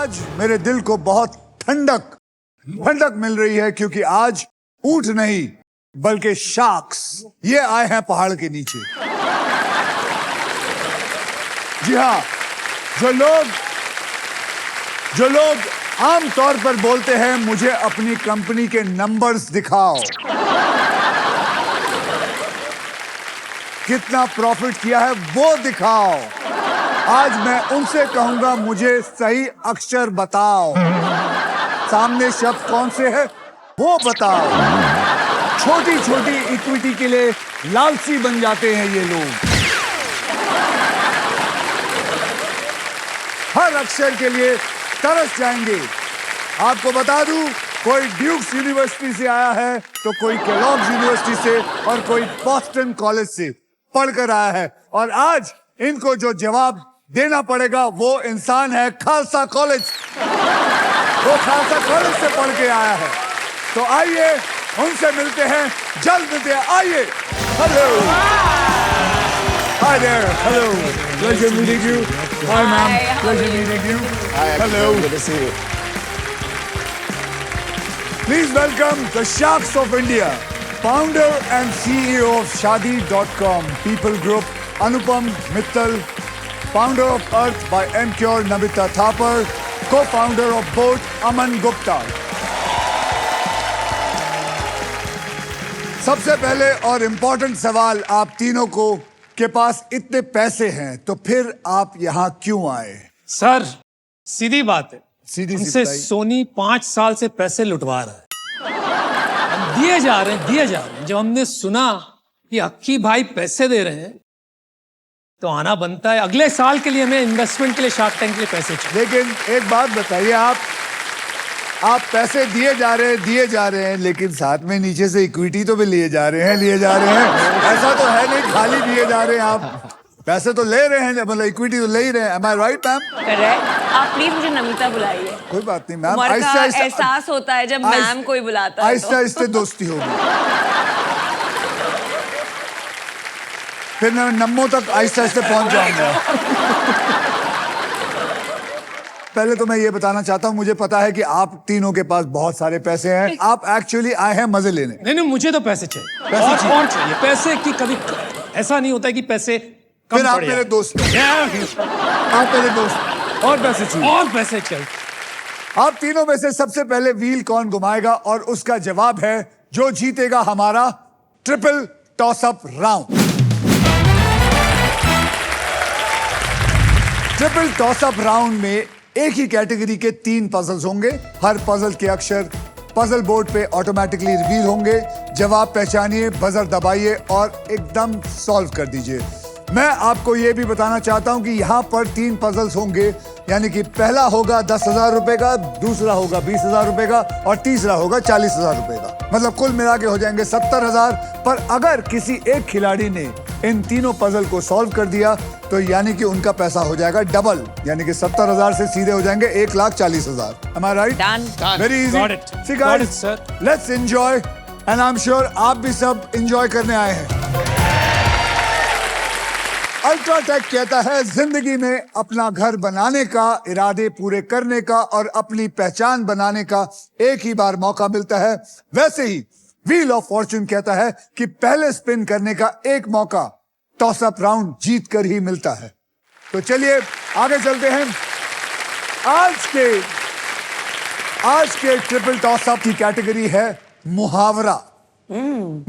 आज मेरे दिल को बहुत ठंडक मिल रही है क्योंकि आज ऊंट नहीं बल्कि शार्क्स ये आए हैं पहाड़ के नीचे। जी हाँ, जो लोग आम तौर पर बोलते हैं मुझे अपनी कंपनी के नंबर्स दिखाओ, कितना प्रॉफिट किया है वो दिखाओ, आज मैं उनसे कहूंगा मुझे सही अक्षर बताओ, सामने शब्द कौन से है वो बताओ। छोटी छोटी इक्विटी के लिए लालची बन जाते हैं ये लोग, हर अक्षर के लिए तरस जाएंगे। आपको बता दूं, कोई ड्यूक्स यूनिवर्सिटी से आया है तो कोई केलॉग्स यूनिवर्सिटी से और कोई बॉस्टन कॉलेज से पढ़कर आया है, और आज इनको जो जवाब देना पड़ेगा वो इंसान है खालसा कॉलेज। वो खालसा कॉलेज से पढ़ के आया है, तो आइए उनसे मिलते हैं, जल्द मिलते हैं। आइए। Hello, hi there, hello, pleasure meeting you. Hi ma'am, pleasure meeting you. Hello, good to see you. Please welcome the sharks of India, founder and CEO of Shaadi.com people group, Anupam Mittal, founder of Earth by Emcure, Namita Thapar, co-founder of Boat, Aman Gupta। सबसे पहले और important सवाल, आप तीनों को के पास इतने पैसे हैं तो फिर आप यहाँ क्यों आए? सर सीधी बात है, सीधी हमसे सोनी 5 साल से पैसे लुटवा रहा है, हम दिए जा रहे हैं। जब हमने सुना कि अक्की भाई पैसे दे रहे हैं तो आना बनता है। अगले साल के लिए हमें इन्वेस्टमेंट के लिए, शार्क टैंक के लिए पैसे चाहिए। लेकिन एक बात बताइए, आप पैसे दिए जा रहे हैं लेकिन साथ में नीचे से इक्विटी तो भी लिए जा रहे हैं। ऐसा तो है नहीं खाली दिए जा रहे हैं, आप पैसे तो ले रहे हैं, मतलब इक्विटी तो ले ही रहे हैं। Am I right, ma'am? Correct. आप प्लीज मुझे नमिता बुलाइए। कोई बात नहीं मैम, उम्र का एहसास होता है जब मैम कोई बुलाता है। आहिस्ते आहिस्ते दोस्ती होगी, फिर मैं नम्मो तक आहिस्ते आहिस्ते पहुंच जाऊंगा। पहले तो मैं ये बताना चाहता हूँ, मुझे पता है कि आप तीनों के पास बहुत सारे पैसे हैं, आप एक्चुअली आए हैं मजे लेने। नहीं, मुझे तो पैसे चाहिए, और चाहिए। पैसे की कभी ऐसा नहीं होता है कि पैसे कम फिर आप मेरे दोस्त हैं। आप मेरे दोस्त, और पैसे चाहिए। आप तीनों में से सबसे पहले व्हील कौन घुमाएगा, और उसका जवाब है जो जीतेगा हमारा triple toss-up round. Triple toss-up round में एक ही कैटेगरी के 3 पजल्स होंगे। हर पजल के अक्षर पजल बोर्ड पे ऑटोमेटिकली रिवील होंगे। जवाब पहचानिए, बजर दबाइए और एकदम सॉल्व कर दीजिए। मैं आपको यह भी बताना चाहता हूं कि यहां पर 3 पजल्स होंगे, यानी कि पहला होगा 10,000 रुपए का, दूसरा होगा 20,000 रुपए का और तीसरा होगा 40,000 रुपए का। मतलब कुल मिला के हो जाएंगे 70,000। पर अगर किसी एक खिलाड़ी ने इन तीनों पजल को सॉल्व कर दिया तो यानी कि उनका पैसा हो जाएगा डबल, यानी कि 70,000 से सीधे हो जाएंगे 1,40,000। Am I right? Done. Very easy. Got it. See guys, Got it, sir. let's enjoy and I'm sure आप भी सब enjoy करने आए हैं। अल्ट्राटेक कहता है जिंदगी में अपना घर बनाने का, इरादे पूरे करने का और अपनी पहचान बनाने का एक ही बार मौका मिलता है। वैसे ही व्हील ऑफ फॉर्च्यून कहता है कि पहले स्पिन करने का एक मौका टॉसअप राउंड जीत कर ही मिलता है। तो चलिए आगे चलते हैं। आज के ट्रिपल टॉसअप की कैटेगरी है मुहावरा।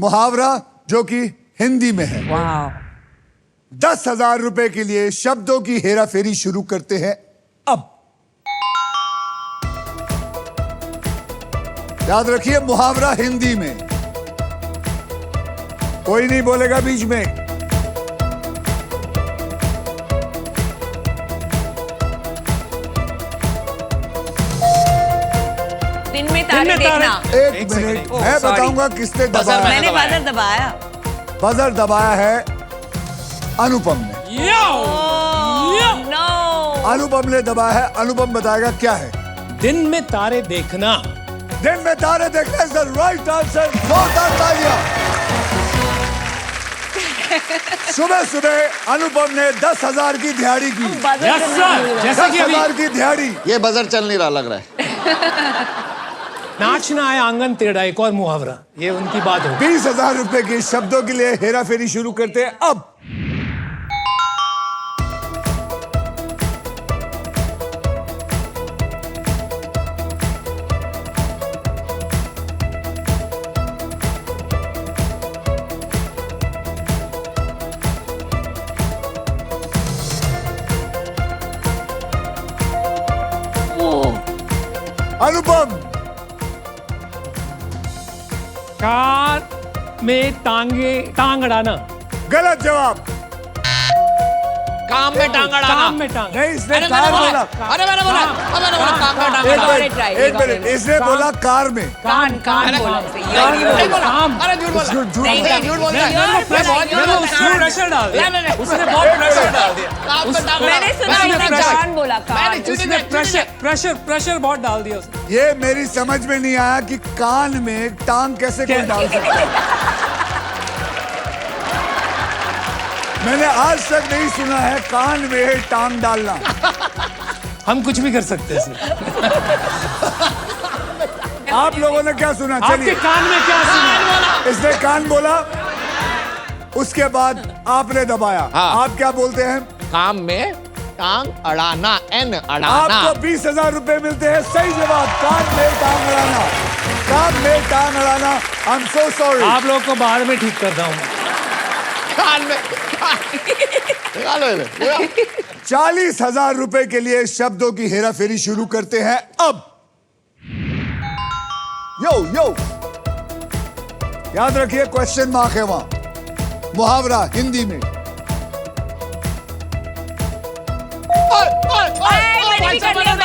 मुहावरा जो कि हिंदी में है। वाह। 10,000 रुपए के लिए शब्दों की हेराफेरी शुरू करते हैं अब। याद रखिए, मुहावरा हिंदी में, कोई नहीं बोलेगा बीच में। दिन में तारे देखना। एक मिनट, मैं बताऊंगा किसने दबाया। मैंने बजर दबाया। बजर दबाया है अनुपम ने। नो। अनुपम ने दबाया है। अनुपम बताएगा क्या है। दिन में तारे देखना। दिन में तारे देखना इज द राइट आंसर। जोरदार तालियां। सुबह सुबह अनुपम ने 10,000 की दिहाड़ी की। यस सर, जैसे कि अभी 10,000 की दिहाड़ी। ये बजर चल नहीं रहा लग रहा है। नाचना है आंगन टेढ़ा, एक और मुहावरा, ये उनकी बात हो। 20,000 रुपए के शब्दों के लिए हेरा फेरी शुरू करते हैं अब। अनुपम, कार में टांग अड़ाना। गलत जवाब। काम में टांग अड़ाना। काम में टांग। नहीं, इसने कार बोला। अरे मैंने बोला काम में टांग एक अड़ाना। मिनट, एक मिनट, इसने बोला कार में। कान बोला उसे, नहीं ये बोला। काम। अरे झूठ बोला। झूठ नहीं, बोला। झूठ बोल रहा है। नहीं, मैं बहुत झूठ बोलता उसने हूँ। प्रेशर डाल दिया, नहीं, नहीं, उसने बहुत प्रेशर डाल दिया। काम में टांग मैंने अड़ाना। सुना उसने उसने pressure- कान बोला, कान। उसने प्रेशर बहुत डाल दिया उसने। ये मेरी समझ में नहीं आया कि कान में टांग कैसे कोई डाल सकता है। मैंने आज तक नहीं सुना है कान में टांग डालना। हम कुछ भी कर सकते हैं इसमें। आप लोगों ने क्या सुना? आपके चलिए, कान में क्या सुना? इसने कान बोला, उसके बाद आपने दबाया। हाँ। आप क्या बोलते हैं? काम में टांग अड़ाना, एन अड़ाना। आपको 20,000 रुपए मिलते हैं। सही जवाब, कान में टांग अड़ाना। कान में टांग अड़ाना। I am so sorry. आप लोग को बाद में ठीक करता हूँ। कान में निकालो इधर। 40,000 रुपए के लिए शब्दों की हेरा फेरी शुरू करते हैं अब। यो यो, याद रखिए क्वेश्चन मार्क है वहां। मुहावरा हिंदी में। मैंने भी कर लिया।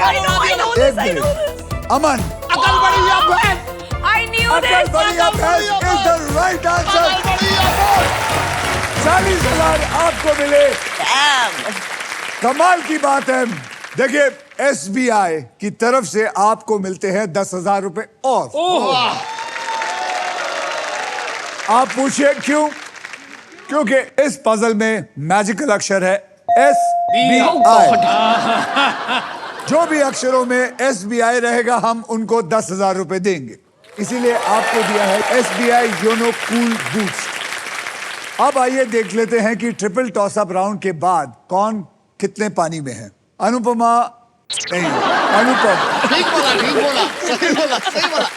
I know एक this, I know minute, this. अमन, अकल बड़ी या भैंस। I knew अकल this. बढ़िया भैंस इज द राइट आंसर। 40,000 आपको मिले। कमाल की बात है। देखिए, SBI की तरफ से आपको मिलते हैं 10,000 रुपए और। आप पूछिए क्यों? क्योंकि इस पजल में मैजिकल अक्षर है SBI। जो भी अक्षरों में SBI रहेगा हम उनको 10,000 रुपए देंगे। इसीलिए आपको दिया है SBI योनो कूल बूस्ट। अब आइए देख लेते हैं कि ट्रिपल टॉस अप राउंड के बाद कौन कितने पानी में है। अनुपमा नहीं, अनुपम। ठीक बोला, ठीक बोला, सही बोला, सही बोला।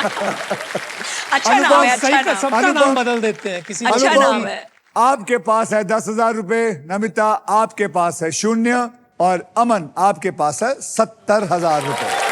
अच्छा नाम है, अच्छा सही का नाम। सबका अनुपम- नाम बदल देते हैं किसी अच्छा अनुपम, नाम है। आपके पास है 10,000 रुपए। नमिता, आपके पास है 0 और अमन आपके पास है 70,000 रुपए।